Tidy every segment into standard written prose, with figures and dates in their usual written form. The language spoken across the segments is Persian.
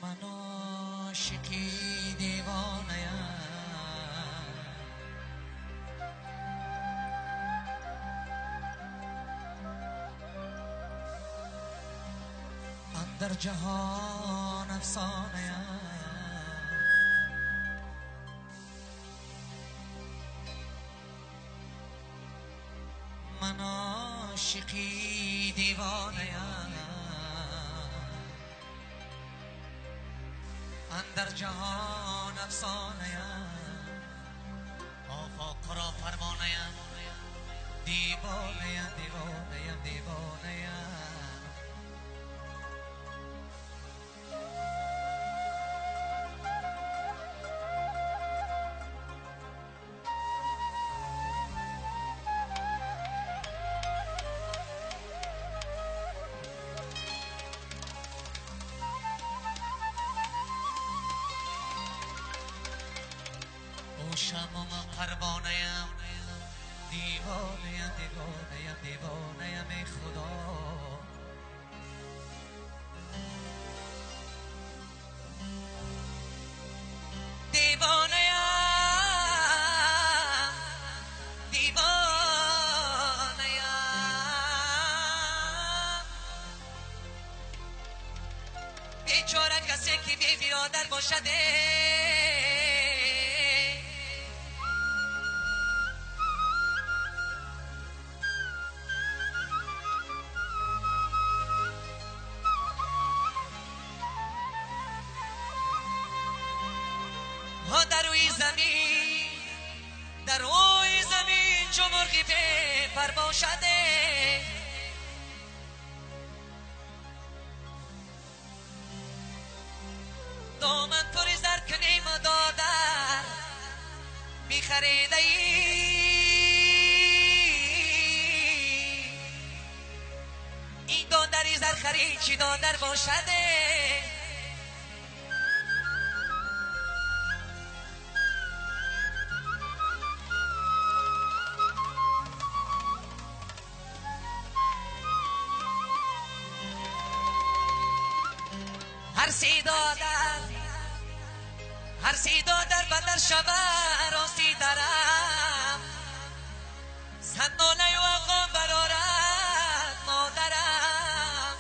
من عاشقی دیوانه‌ام اندر جهان افسانه‌ام من عاشقی دیوانه‌ام اندر جهان افسانه‌ام آفاق را پروانه‌ام دیوانه‌ام دیوانه‌ام دیوانه‌ام شمع من پروانه‌ام دیوانه‌ام دیوانه‌ام دیوانه‌ام ای خدا دیوانه‌ام دیوانه‌ام بیچاره کسی که بی برادر باشده در روی زمین در روی زمین چو مرغی پر باشده دامن پر زر کنیم و دادر میخریده ای این دادری زر خرید چی دادر باشده هر سی دادر بدر شود راستی درم صد ناله و آقا برارد مادرم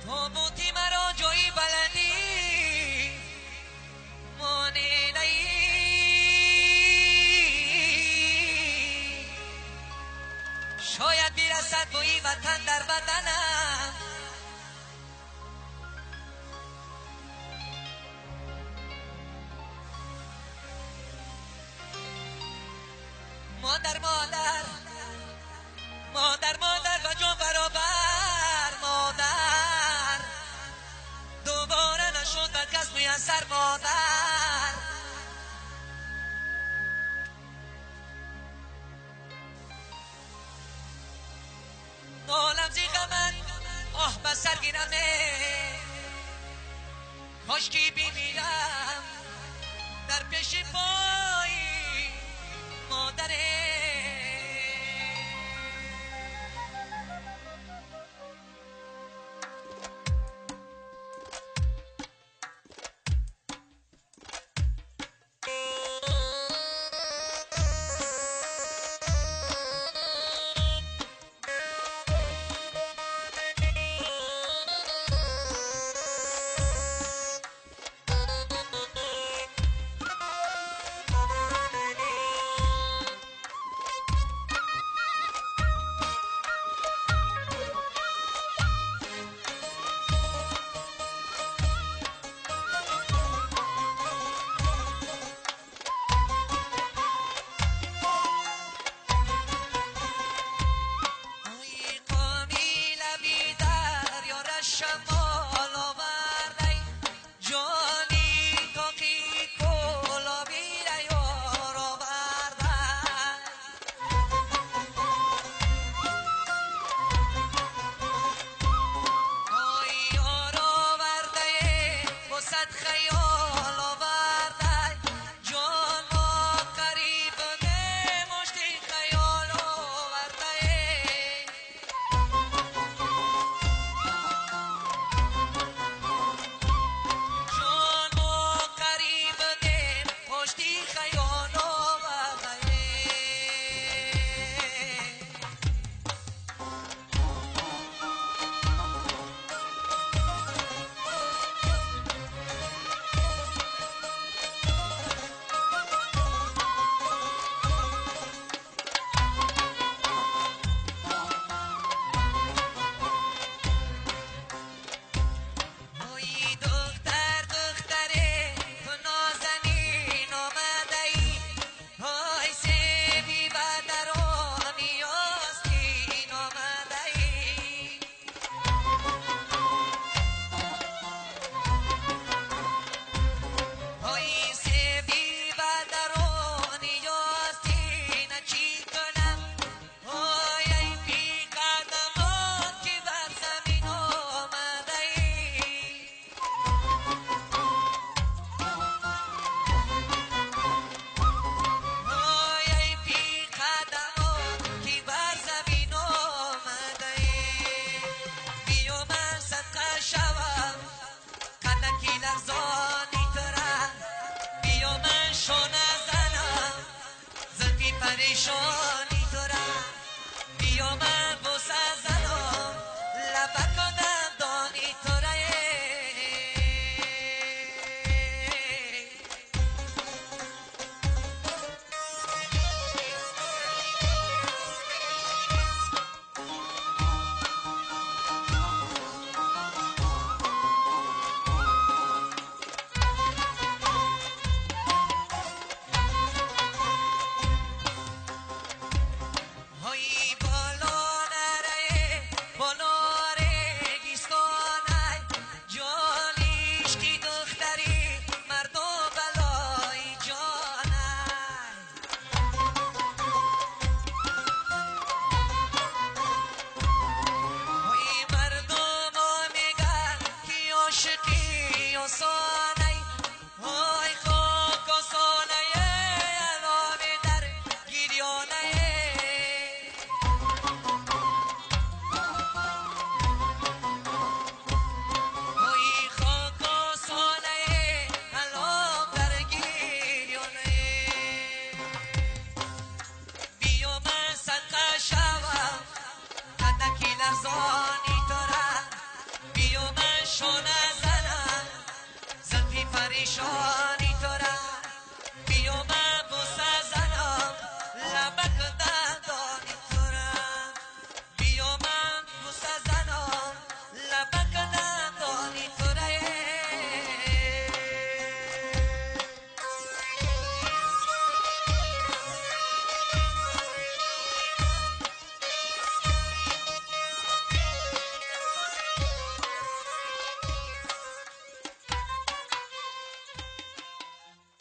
تو بودی مرا جایی بلندی مانه نی شاید بیرسد بوی وطن در بدنم مادر مادر مادر مادر و جان برابر مادر دوباره نشد بر کس میسر مادر نالم زی غمت آه به سر گیرمه کاشکی بمیرم در پیش پای مادره ارزانی دارم بیا من شانه زنم زلفی پریشان